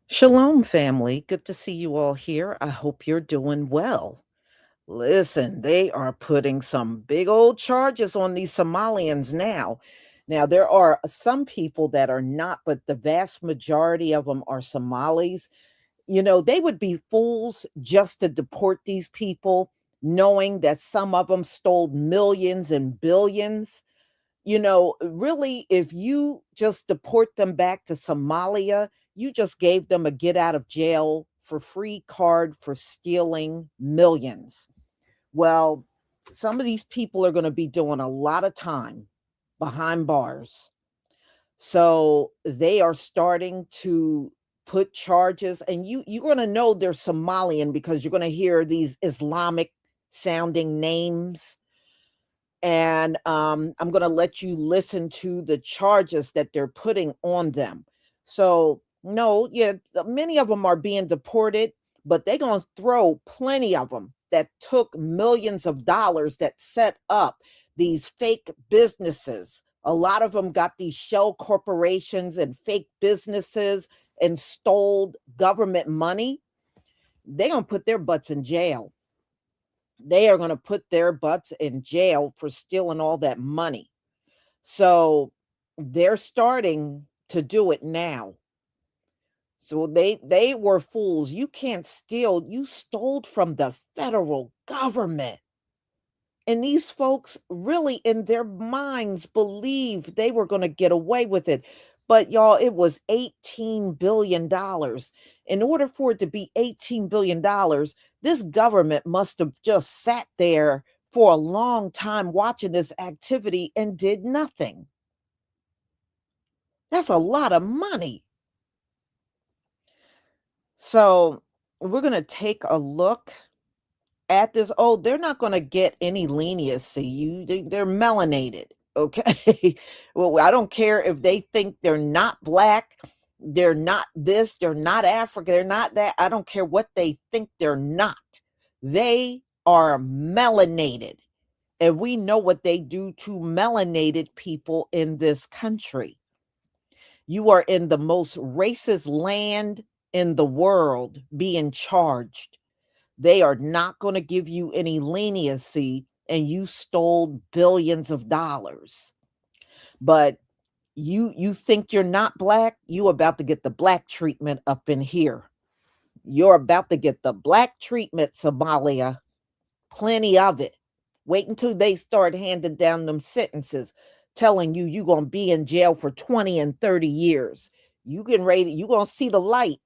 Shalom, family. Good to see you all here. I hope you're doing well. Listen, they are putting some big old charges on these Somalians now. Now, there are some people that are not, but the vast majority of them are Somalis. They would be fools just to deport these people, knowing that some of them stole millions and billions. Really, if you just deport them back to Somalia, you just gave them a get out of jail for free card for stealing millions. Well, some of these people are going to be doing a lot of time behind bars. So they are starting to put charges, and you're going to know they're Somalian because you're going to hear these Islamic sounding names, and I'm going to let you listen to the charges that they're putting on them. So, no, yeah, many of them are being deported, but they're going to throw plenty of them that took millions of dollars that set up these fake businesses. A lot of them got these shell corporations and fake businesses and stole government money. They're going to put their butts in jail. They are going to put their butts in jail for stealing all that money. So they're starting to do it now. So they were fools. You can't steal. You stole from the federal government. And these folks really in their minds believed they were going to get away with it. But y'all, it was $18 billion. In order for it to be $18 billion, this government must have just sat there for a long time watching this activity and did nothing. That's a lot of money. So we're going to take a look at this. Oh, they're not going to get any leniency. They're melanated. Okay. Well, I don't care if they think they're not black, they're not this, they're not African, they're not that. I don't care what they think they're not. They are melanated. And we know what they do to melanated people in this country. You are in the most racist land in the world being charged. They are not going to give you any leniency, and you stole billions of dollars. But you think you're not black, you about to get the black treatment up in here. You're about to get the black treatment, Somalia. Plenty of it. Wait until they start handing down them sentences, telling you you're going to be in jail for 20 and 30 years. You going to see the light.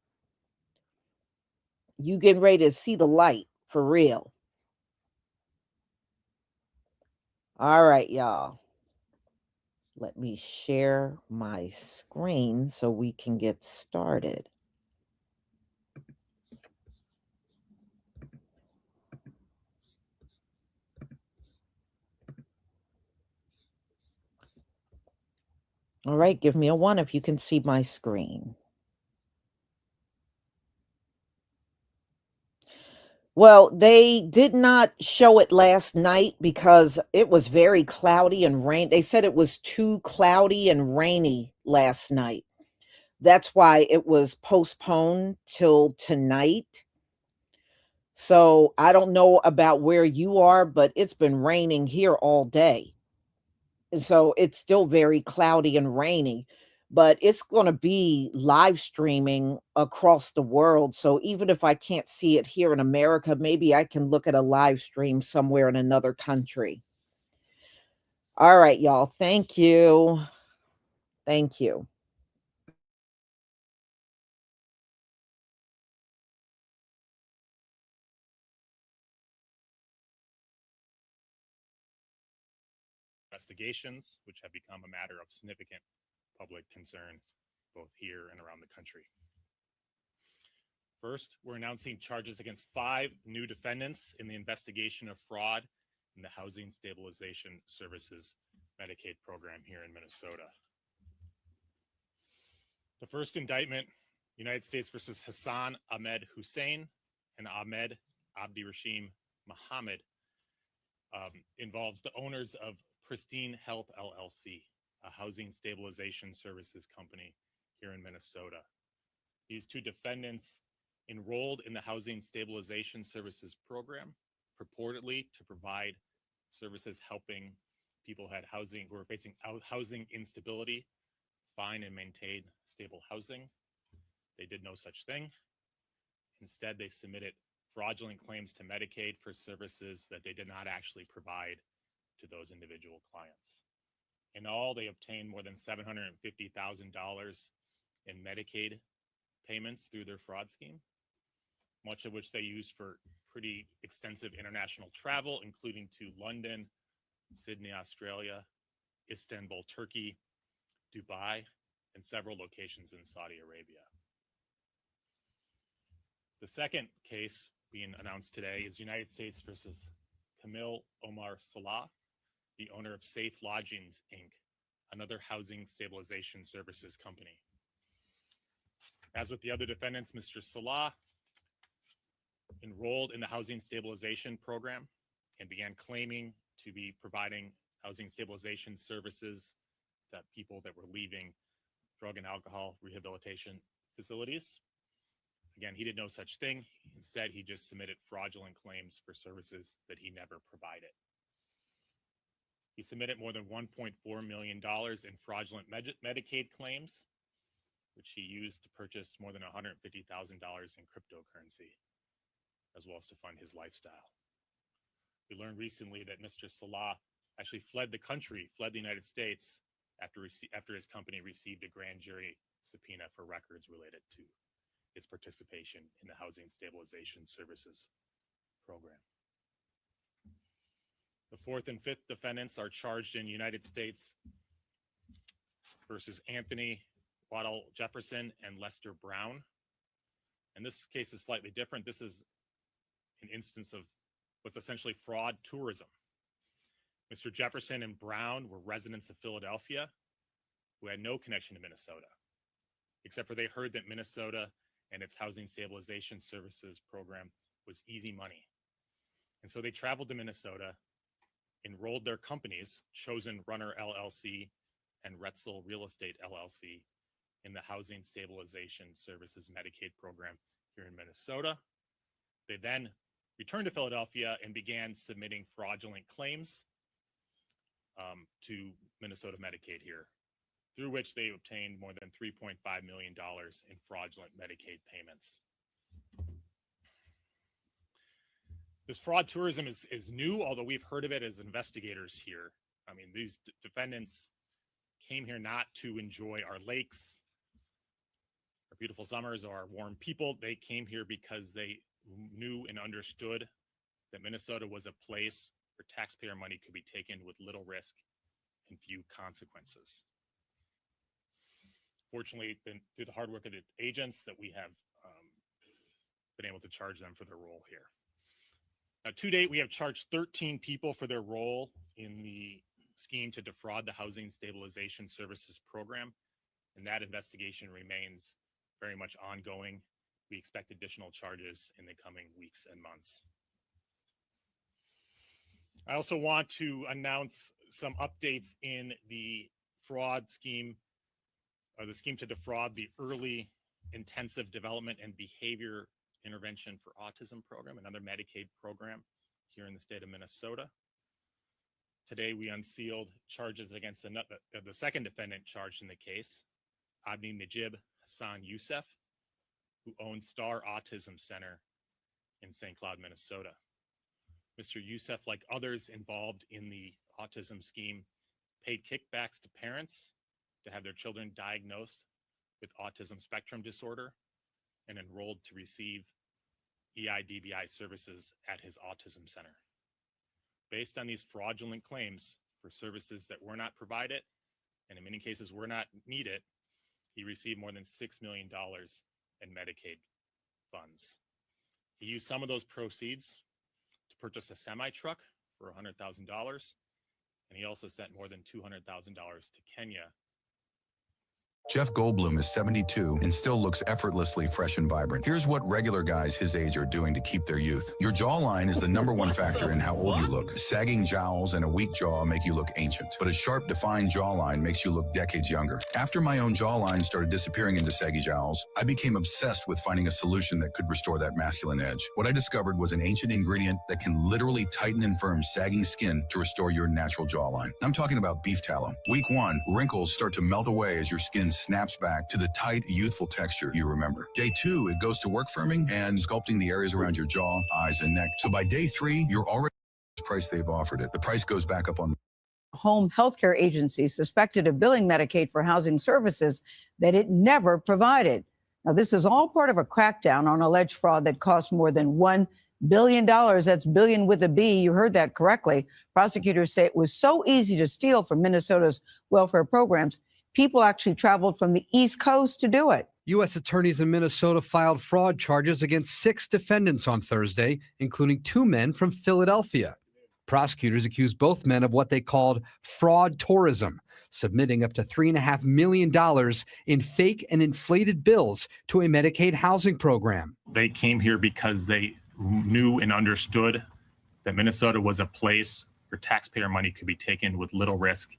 You getting ready to see the light for real. All right, y'all. Let me share my screen so we can get started. All right, give me a one if you can see my screen. Well, they did not show it last night because it was very cloudy and rain. They said it was too cloudy and rainy last night. That's why it was postponed till tonight. So I don't know about where you are, but it's been raining here all day. So it's still very cloudy and rainy, but it's going to be live streaming across the world. So even if I can't see it here in America, maybe I can look at a live stream somewhere in another country. All right, y'all. Thank you. Thank you. Investigations, which have become a matter of significant public concern both here and around the country. First, we're announcing charges against 5 new defendants in the investigation of fraud in the Housing Stabilization Services Medicaid program here in Minnesota. The first indictment, United States versus Hassan Ahmed Hussein and Ahmed Abdi Rashim Mohammed, involves the owners of Pristine Health LLC. a housing stabilization services company here in Minnesota. These two defendants enrolled in the Housing Stabilization Services Program, purportedly to provide services helping people who are facing housing instability find and maintain stable housing. They did no such thing. Instead, they submitted fraudulent claims to Medicaid for services that they did not actually provide to those individual clients. In all, they obtained more than $750,000 in Medicaid payments through their fraud scheme, much of which they used for pretty extensive international travel, including to London, Sydney, Australia, Istanbul, Turkey, Dubai, and several locations in Saudi Arabia. The second case being announced today is United States versus Camille Omar Salah, the owner of Safe Lodgings, Inc., another housing stabilization services company. As with the other defendants, Mr. Salah enrolled in the Housing Stabilization Program and began claiming to be providing housing stabilization services to people that were leaving drug and alcohol rehabilitation facilities. Again, he did no such thing. Instead, he just submitted fraudulent claims for services that he never provided. He submitted more than $1.4 million in fraudulent Medicaid claims, which he used to purchase more than $150,000 in cryptocurrency, as well as to fund his lifestyle. We learned recently that Mr. Salah actually fled the United States, after his company received a grand jury subpoena for records related to its participation in the Housing Stabilization Services Program. The fourth and fifth defendants are charged in United States versus Anthony Waddell Jefferson and Lester Brown. And this case is slightly different. This is an instance of what's essentially fraud tourism. Mr. Jefferson and Brown were residents of Philadelphia who had no connection to Minnesota, except for they heard that Minnesota and its Housing Stabilization Services Program was easy money. And so they traveled to Minnesota, enrolled their companies, Chosen Runner LLC and Retzel Real Estate LLC, in the Housing Stabilization Services Medicaid program here in Minnesota. They then returned to Philadelphia and began submitting fraudulent claims to Minnesota Medicaid here, through which they obtained more than $3.5 million in fraudulent Medicaid payments. This fraud tourism is new, although we've heard of it as investigators here. I mean, these defendants came here not to enjoy our lakes, our beautiful summers, or our warm people. They came here because they knew and understood that Minnesota was a place where taxpayer money could be taken with little risk and few consequences. Fortunately, through the hard work of the agents, that we have been able to charge them for their role here. Now, to date, we have charged 13 people for their role in the scheme to defraud the Housing Stabilization Services Program, and that investigation remains very much ongoing. We expect additional charges in the coming weeks and months. I also want to announce some updates in the fraud scheme, or the scheme to defraud the Early Intensive Development and Behavior Intervention for Autism Program, another Medicaid program here in the state of Minnesota. Today, we unsealed charges against the second defendant charged in the case, Abdi Najib Hassan Youssef, who owns Star Autism Center in St. Cloud, Minnesota. Mr. Youssef, like others involved in the autism scheme, paid kickbacks to parents to have their children diagnosed with autism spectrum disorder and enrolled to receive EIDBI services at his autism center. Based on these fraudulent claims for services that were not provided, and in many cases were not needed, he received more than $6 million in Medicaid funds. He used some of those proceeds to purchase a semi-truck for $100,000, and he also sent more than $200,000 to Kenya Jeff Goldblum is 72 and still looks effortlessly fresh and vibrant. Here's what regular guys his age are doing to keep their youth. Your jawline is the #1 factor in how old you look. Sagging jowls and a weak jaw make you look ancient, but a sharp, defined jawline makes you look decades younger. After my own jawline started disappearing into saggy jowls, I became obsessed with finding a solution that could restore that masculine edge. What I discovered was an ancient ingredient that can literally tighten and firm sagging skin to restore your natural jawline. I'm talking about beef tallow. Week 1, wrinkles start to melt away as your skin snaps back to the tight, youthful texture you remember. Day 2, it goes to work firming and sculpting the areas around your jaw, eyes, and neck. So by day 3, you're already at the price they've offered it. The price goes back up on home healthcare agency suspected of billing Medicaid for housing services that it never provided. Now, this is all part of a crackdown on alleged fraud that cost more than $1 billion. That's billion with a B. You heard that correctly. Prosecutors say it was so easy to steal from Minnesota's welfare programs, people actually traveled from the East Coast to do it. U.S. attorneys in Minnesota filed fraud charges against 6 defendants on Thursday, including 2 men from Philadelphia. Prosecutors accused both men of what they called fraud tourism, submitting up to $3.5 million in fake and inflated bills to a Medicaid housing program. They came here because they knew and understood that Minnesota was a place where taxpayer money could be taken with little risk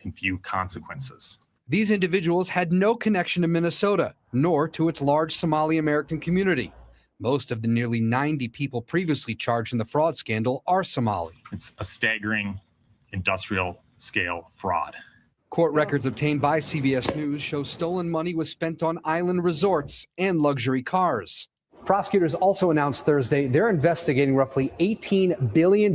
and few consequences. These individuals had no connection to Minnesota, nor to its large Somali American community. Most of the nearly 90 people previously charged in the fraud scandal are Somali. It's a staggering industrial scale fraud. Court records obtained by CBS News show stolen money was spent on island resorts and luxury cars. Prosecutors also announced Thursday they're investigating roughly $18 billion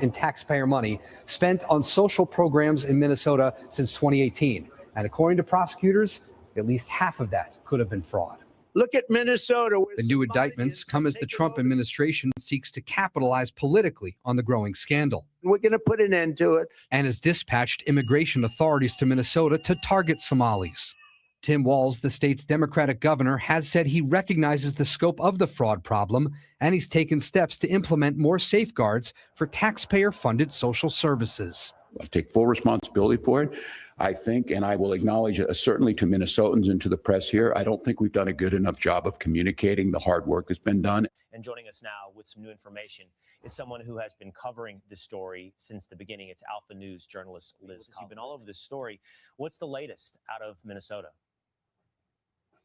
in taxpayer money spent on social programs in Minnesota since 2018. And according to prosecutors, at least half of that could have been fraud. Look at Minnesota. The new indictments come as the Trump administration seeks to capitalize politically on the growing scandal. We're going to put an end to it. And has dispatched immigration authorities to Minnesota to target Somalis. Tim Walz, the state's Democratic governor, has said he recognizes the scope of the fraud problem, and he's taken steps to implement more safeguards for taxpayer-funded social services. I take full responsibility for it. I think, and I will acknowledge certainly to Minnesotans and to the press here, I don't think we've done a good enough job of communicating the hard work that's been done. And joining us now with some new information is someone who has been covering this story since the beginning. It's Alpha News journalist Liz. You've been all over this story. What's the latest out of Minnesota?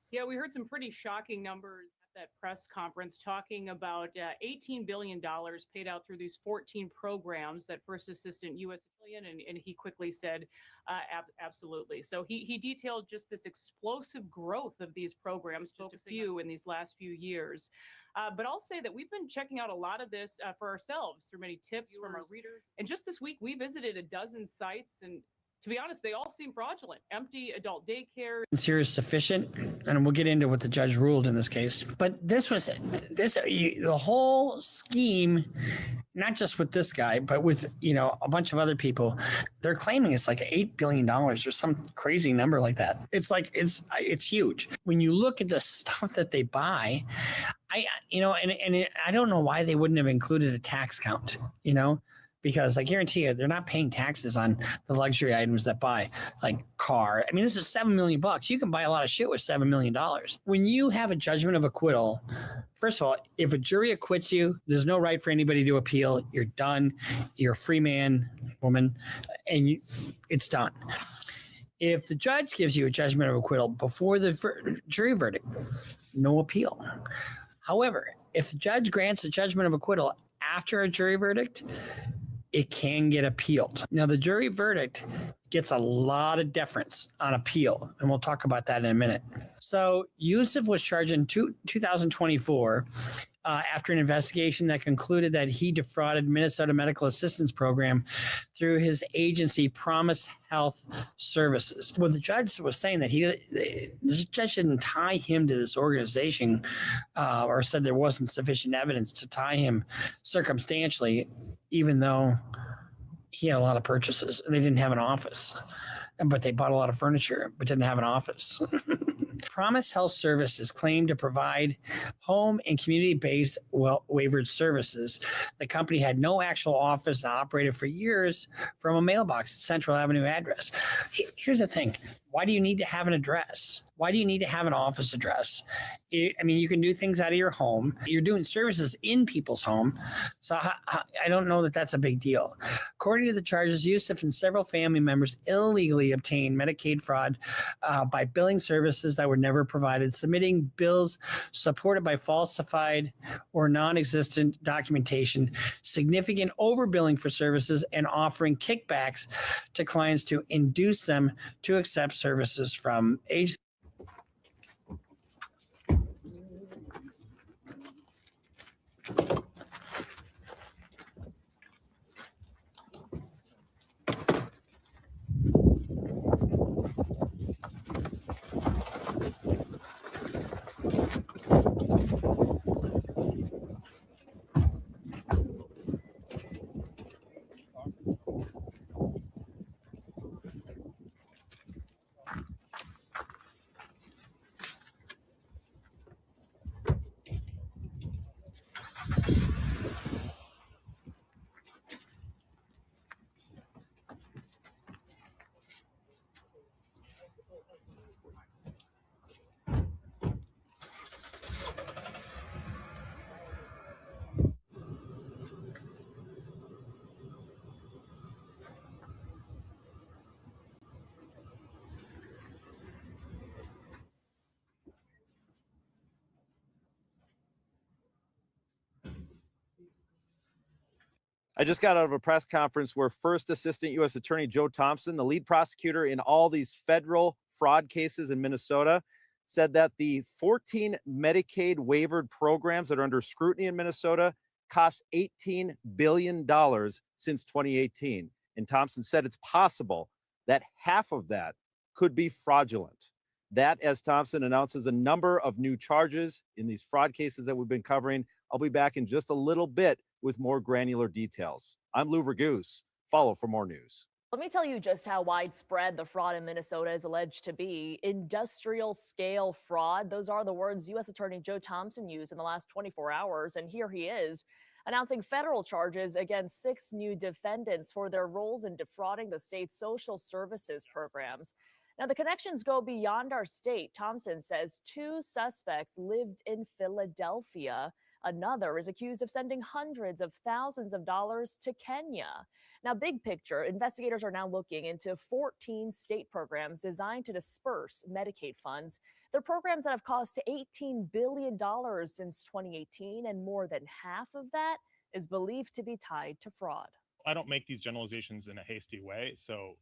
Yeah, we heard some pretty shocking numbers at that press conference talking about $18 billion paid out through these 14 programs that First Assistant U.S. and he quickly said, absolutely. So he detailed just this explosive growth of these programs, just a few in these last few years. But I'll say that we've been checking out a lot of this for ourselves through many tips from our readers. And just this week, we visited a dozen sites, and to be honest, they all seem fraudulent. Empty adult daycare. Here is sufficient, and we'll get into what the judge ruled in this case. But the whole scheme, not just with this guy, but with a bunch of other people, they're claiming it's like $8 billion or some crazy number like that. It's like it's huge. When you look at the stuff that they buy, I don't know why they wouldn't have included a tax count, because I guarantee you they're not paying taxes on the luxury items that buy, like car. I mean, this is $7 million. You can buy a lot of shit with $7 million. When you have a judgment of acquittal, first of all, if a jury acquits you, there's no right for anybody to appeal. You're done. You're a free man, woman, and it's done. If the judge gives you a judgment of acquittal before the jury verdict, no appeal. However, if the judge grants a judgment of acquittal after a jury verdict, it can get appealed. Now, the jury verdict gets a lot of deference on appeal, and we'll talk about that in a minute. So Yusuf was charged in 2024 after an investigation that concluded that he defrauded Minnesota Medical Assistance Program through his agency, Promise Health Services. Well, the judge was saying that the judge didn't tie him to this organization or said there wasn't sufficient evidence to tie him circumstantially, even though he had a lot of purchases and they didn't have an office. But they bought a lot of furniture, but didn't have an office. Promise Health Services claimed to provide home and community-based waivered services. The company had no actual office and operated for years from a mailbox at Central Avenue address. Here's the thing. Why do you need to have an address? Why do you need to have an office address? I mean, you can do things out of your home. You're doing services in people's home. So I don't know that that's a big deal. According to the charges, Yusuf and several family members illegally obtained Medicaid fraud by billing services that were never provided, submitting bills supported by falsified or non-existent documentation, significant overbilling for services, and offering kickbacks to clients to induce them to accept services from agencies. I just got out of a press conference where First Assistant U.S. Attorney Joe Thompson, the lead prosecutor in all these federal fraud cases in Minnesota, said that the 14 Medicaid waivered programs that are under scrutiny in Minnesota cost $18 billion since 2018. And Thompson said it's possible that half of that could be fraudulent. That, as Thompson announces a number of new charges in these fraud cases that we've been covering. I'll be back in just a little bit with more granular details. I'm Lou Ragoose. Follow for more news. Let me tell you just how widespread the fraud in Minnesota is alleged to be. Industrial scale fraud. Those are the words U.S. Attorney Joe Thompson used in the last 24 hours. And here he is announcing federal charges against 6 new defendants for their roles in defrauding the state's social services programs. Now, the connections go beyond our state. Thompson says 2 suspects lived in Philadelphia. Another is accused of sending hundreds of thousands of dollars to Kenya. Now, big picture, investigators are now looking into 14 state programs designed to disperse Medicaid funds. They're programs that have cost $18 billion since 2018, and more than half of that is believed to be tied to fraud. I don't make these generalizations in a hasty way. So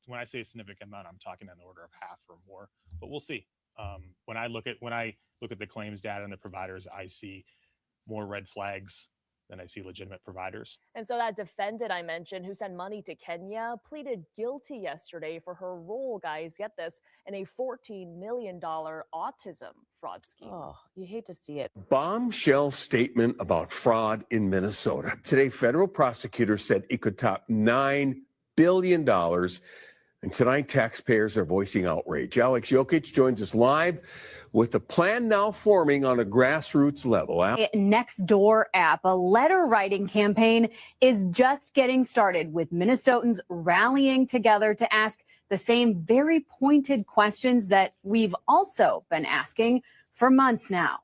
when I say a significant amount, I'm talking on the order of half or more, but we'll see. When I look at the claims data and the providers, I see more red flags than I see legitimate providers. And so that defendant I mentioned who sent money to Kenya pleaded guilty yesterday for her role, guys, get this, in a $14 million autism fraud scheme. Oh, you hate to see it. Bombshell statement about fraud in Minnesota. Today, federal prosecutors said it could top $9 billion. And tonight, taxpayers are voicing outrage. Alex Jokic joins us live with a plan now forming on a grassroots level. Nextdoor app, a letter writing campaign, is just getting started, with Minnesotans rallying together to ask the same very pointed questions that we've also been asking for months now.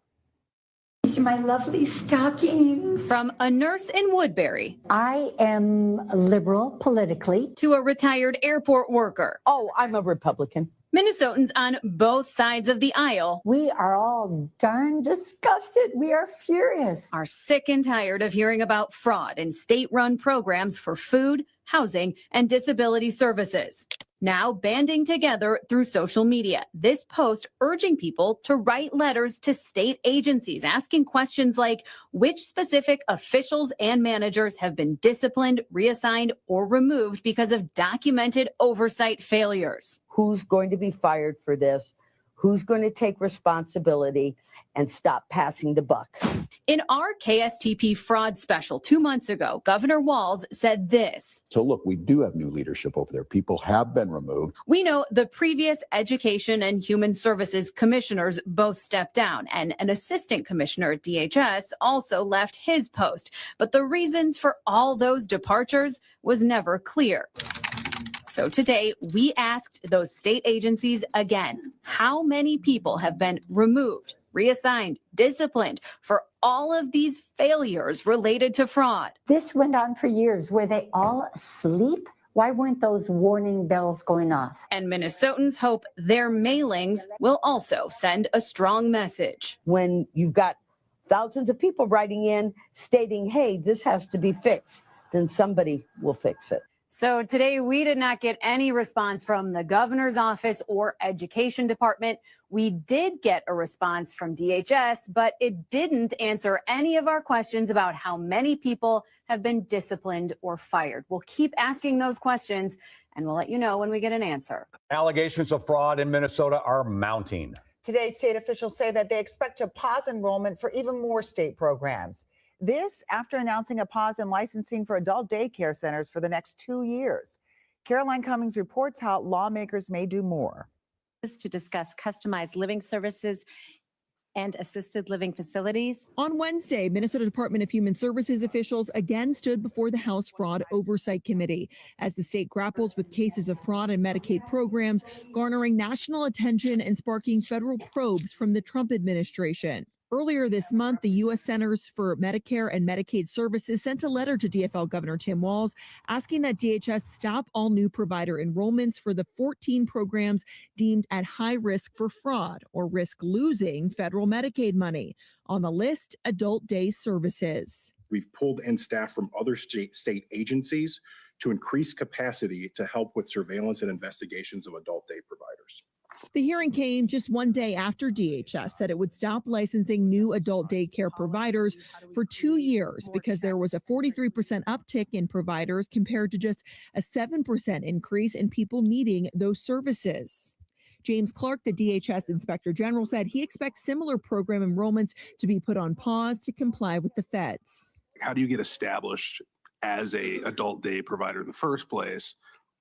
These are my lovely stockings. From a nurse in Woodbury. I am liberal politically. To a retired airport worker. Oh, I'm a Republican. Minnesotans on both sides of the aisle. We are all darn disgusted. We are furious. Are sick and tired of hearing about fraud in state-run programs for food, housing, and disability services. Now banding together through social media. This post urging people to write letters to state agencies, asking questions like which specific officials and managers have been disciplined, reassigned, or removed because of documented oversight failures. Who's going to be fired for this? Who's going to take responsibility and stop passing the buck? In our KSTP fraud special 2 months ago, Governor Walz said this. So look, we do have new leadership over there. People have been removed. We know the previous Education and Human Services commissioners both stepped down, and an assistant commissioner at DHS also left his post. But the reasons for all those departures was never clear. So today, we asked those state agencies again, how many people have been removed, reassigned, disciplined for all of these failures related to fraud? This went on for years. Were they all asleep? Why weren't those warning bells going off? And Minnesotans hope their mailings will also send a strong message. When you've got thousands of people writing in stating, hey, this has to be fixed, then somebody will fix it. So today we did not get any response from the governor's office or education department. We did get a response from DHS, but it didn't answer any of our questions about how many people have been disciplined or fired. We'll keep asking those questions and we'll let you know when we get an answer. Allegations of fraud in Minnesota are mounting. Today, state officials say that they expect to pause enrollment for even more state programs. This after announcing a pause in licensing for adult daycare centers for the next 2 years. Caroline Cummings reports how lawmakers may do more. To discuss customized living services and assisted living facilities. On Wednesday, Minnesota Department of Human Services officials again stood before the House Fraud Oversight Committee as the state grapples with cases of fraud in Medicaid programs, garnering national attention and sparking federal probes from the Trump administration. Earlier this month, the U.S. Centers for Medicare and Medicaid Services sent a letter to DFL Governor Tim Walz asking that DHS stop all new provider enrollments for the 14 programs deemed at high risk for fraud or risk losing federal Medicaid money. On the list, adult day services. We've pulled in staff from other state agencies to increase capacity to help with surveillance and investigations of adult day providers. The hearing came just one day after DHS said it would stop licensing new adult daycare providers for 2 years because there was a 43% uptick in providers compared to just a 7% increase in people needing those services. James Clark, the DHS Inspector General, said he expects similar program enrollments to be put on pause to comply with the feds. How do you get established as a adult day provider in the first place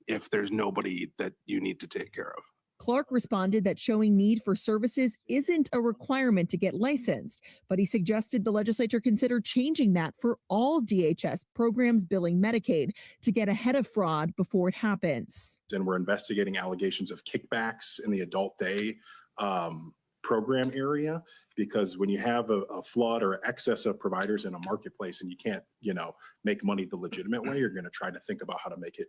if there's nobody that you need to take care of? Clark responded that showing need for services isn't a requirement to get licensed, but he suggested the legislature consider changing that for all DHS programs billing Medicaid to get ahead of fraud before it happens. And we're investigating allegations of kickbacks in the adult day program area, because when you have a flood or excess of providers in a marketplace and you can't, make money the legitimate way, you're going to try to think about how to make it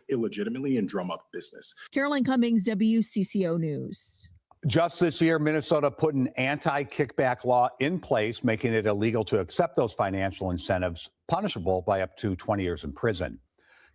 illegitimately and drum up business. Caroline Cummings, WCCO News. Just this year, Minnesota put an anti-kickback law in place, making it illegal to accept those financial incentives, punishable by up to 20 years in prison.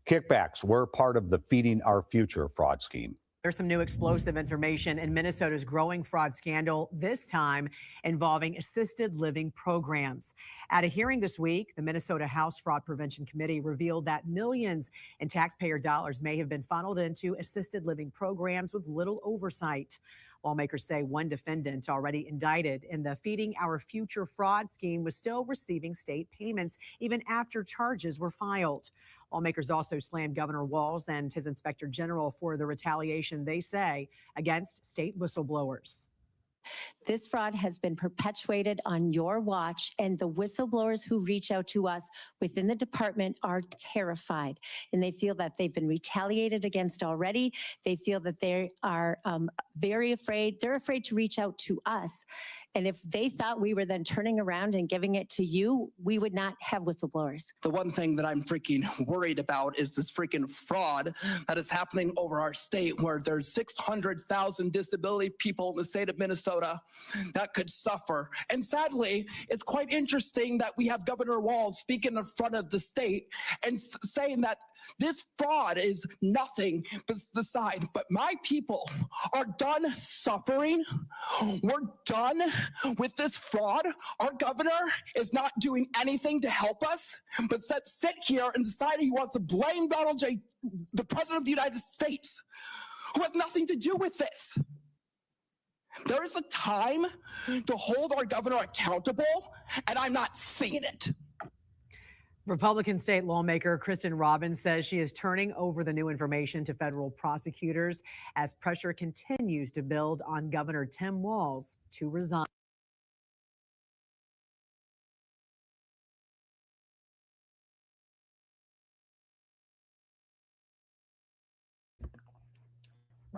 Kickbacks were part of the Feeding Our Future fraud scheme. There's some new explosive information in Minnesota's growing fraud scandal, this time involving assisted living programs. At a hearing this week, the Minnesota House Fraud Prevention Committee revealed that millions in taxpayer dollars may have been funneled into assisted living programs with little oversight. Lawmakers say one defendant already indicted in the Feeding Our Future fraud scheme was still receiving state payments even after charges were filed. Lawmakers also slammed Governor Walz and his inspector general for the retaliation, they say, against state whistleblowers. This fraud has been perpetuated on your watch, and the whistleblowers who reach out to us within the department are terrified, and they feel that they've been retaliated against already. They feel that they are very afraid. They're afraid to reach out to us. And if they thought we were then turning around and giving it to you, we would not have whistleblowers. The one thing that I'm freaking worried about is this freaking fraud that is happening over our state, where there's 600,000 disability people in the state of Minnesota that could suffer. And sadly, it's quite interesting that we have Governor Walz speaking in front of the state and saying that this fraud is nothing but the side. But my people are done suffering. We're done with this fraud. Our governor is not doing anything to help us, but sit here and decide he wants to blame Donald J., the president of the United States, who has nothing to do with this. There is a time to hold our governor accountable, and I'm not seeing it. Republican state lawmaker Kristen Robbins says she is turning over the new information to federal prosecutors as pressure continues to build on Governor Tim Walz to resign.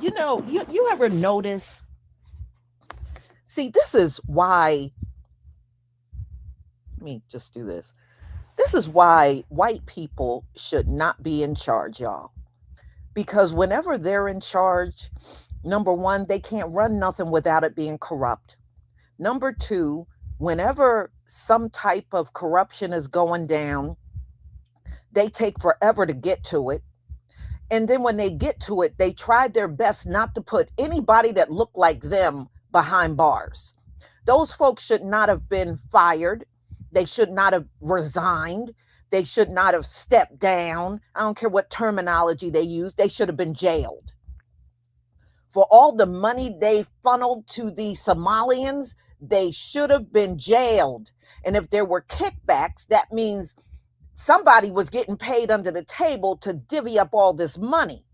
You ever notice? See, this is why. Let me just do this. This is why white people should not be in charge, y'all. Because whenever they're in charge, number one, they can't run nothing without it being corrupt. Number two, whenever some type of corruption is going down, they take forever to get to it. And then when they get to it, they try their best not to put anybody that looked like them behind bars. Those folks should not have been fired. They should not have resigned. They should not have stepped down. I don't care what terminology they use. They should have been jailed. For all the money they funneled to the Somalians, they should have been jailed. And if there were kickbacks, that means somebody was getting paid under the table to divvy up all this money.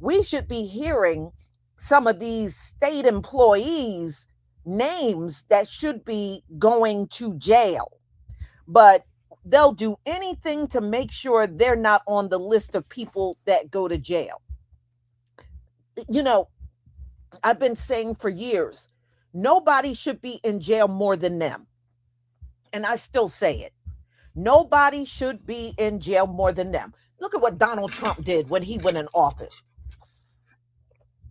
We should be hearing some of these state employees' names that should be going to jail. But they'll do anything to make sure they're not on the list of people that go to jail. I've been saying for years, nobody should be in jail more than them. And I still say it. Nobody should be in jail more than them. Look at what Donald Trump did when he went in office.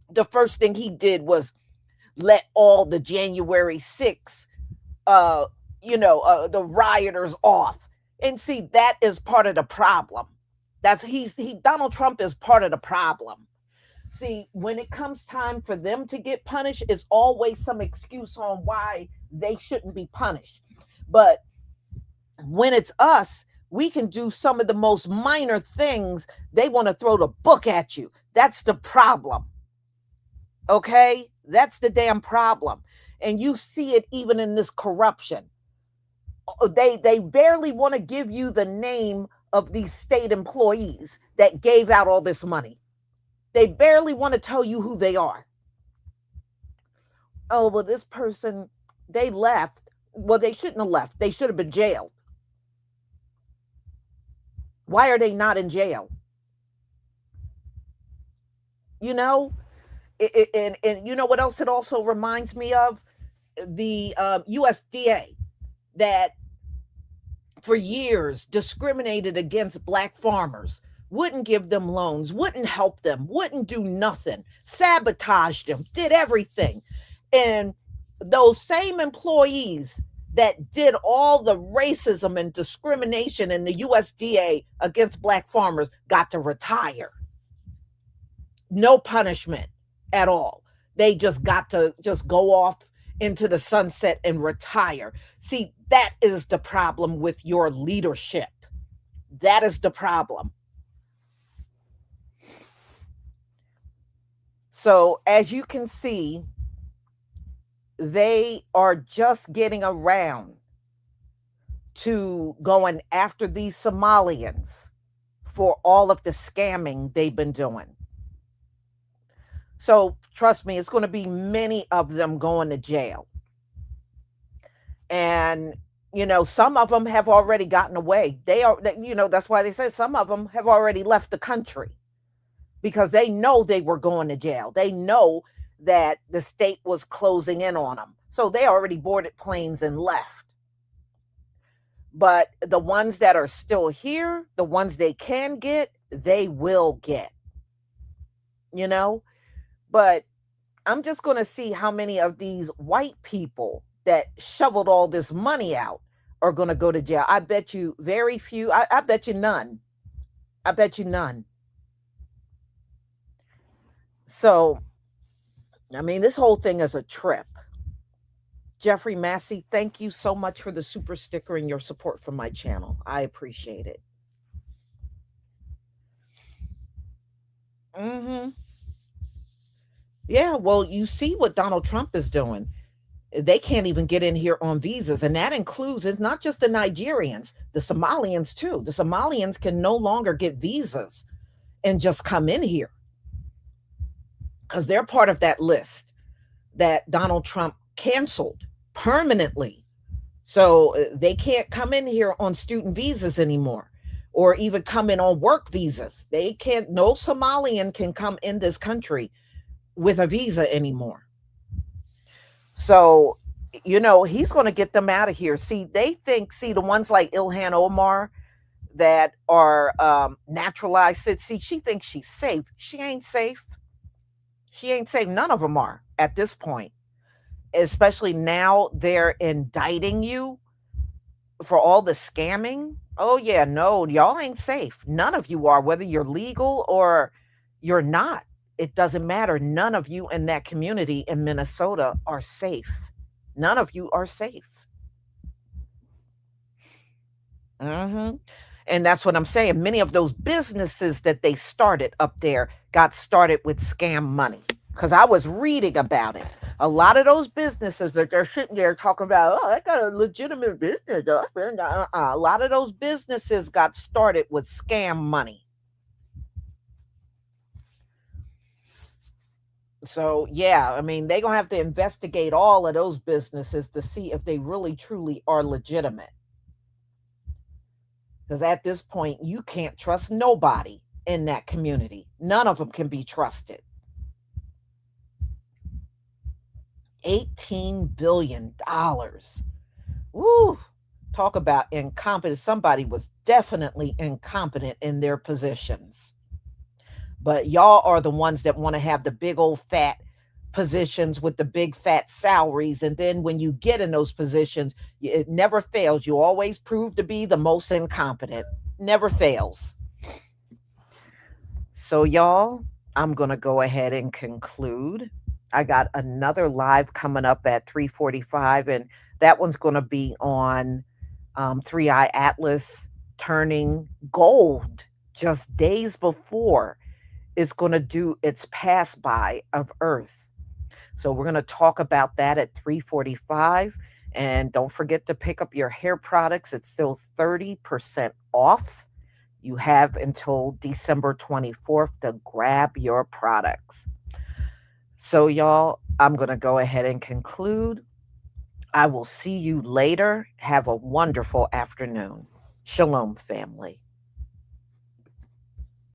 The first thing he did was let all the January 6th, the rioters off. And see, that is part of the problem. Donald Trump is part of the problem. See, when it comes time for them to get punished, it's always some excuse on why they shouldn't be punished. But when it's us, we can do some of the most minor things. They want to throw the book at you. That's the problem. Okay? That's the damn problem. And you see it even in this corruption. They barely want to give you the name of these state employees that gave out all this money. They barely want to tell you who they are. Oh, well, this person, they left. Well, they shouldn't have left. They should have been jailed. Why are they not in jail? And you know what else it also reminds me of? The USDA that for years discriminated against Black farmers, wouldn't give them loans, wouldn't help them, wouldn't do nothing, sabotaged them, did everything. And those same employees that did all the racism and discrimination in the USDA against Black farmers got to retire. No punishment at all. They just got to just go off into the sunset and retire. See, that is the problem with your leadership. That is the problem. So as you can see, they are just getting around to going after these Somalians for all of the scamming they've been doing. So trust me, it's going to be many of them going to jail. And, some of them have already gotten away. That's why they said some of them have already left the country because they know they were going to jail. They know that the state was closing in on them. So they already boarded planes and left. But the ones that are still here, the ones they can get, they will get. But I'm just going to see how many of these white people that shoveled all this money out are going to go to jail. I bet you very few. I bet you none. I bet you none. So, this whole thing is a trip. Jeffrey Massey, thank you so much for the super sticker and your support for my channel. I appreciate it. Yeah, well, you see what Donald Trump is doing. They can't even get in here on visas. And that includes, it's not just the Nigerians, the Somalians too. The Somalians can no longer get visas and just come in here because they're part of that list that Donald Trump canceled permanently. So they can't come in here on student visas anymore or even come in on work visas. They can't, no Somalian can come in this country with a visa anymore. So, he's going to get them out of here. See, they think, the ones like Ilhan Omar that are naturalized citizens, she thinks she's safe. She ain't safe. She ain't safe. None of them are at this point. Especially now they're indicting you for all the scamming. Oh, yeah, no, y'all ain't safe. None of you are, whether you're legal or you're not. It doesn't matter. None of you in that community in Minnesota are safe. None of you are safe. And that's what I'm saying. Many of those businesses that they started up there got started with scam money. Because I was reading about it. A lot of those businesses that they're sitting there talking about, oh, I got a legitimate business. A lot of those businesses got started with scam money. So, yeah, I mean, they're going to have to investigate all of those businesses to see if they really, truly are legitimate. Because at this point, you can't trust nobody in that community. None of them can be trusted. $18 billion. Woo! Talk about incompetent. Somebody was definitely incompetent in their positions. But y'all are the ones that want to have the big old fat positions with the big fat salaries. And then when you get in those positions, it never fails. You always prove to be the most incompetent. Never fails. So y'all, I'm going to go ahead and conclude. I got another live coming up at 3:45, and that one's going to be on 3i Atlas turning gold just days before it's going to do its pass by of Earth. So we're going to talk about that at 3:45. And don't forget to pick up your hair products. It's still 30% off. You have until December 24th to grab your products. So, y'all, I'm going to go ahead and conclude. I will see you later. Have a wonderful afternoon. Shalom, family.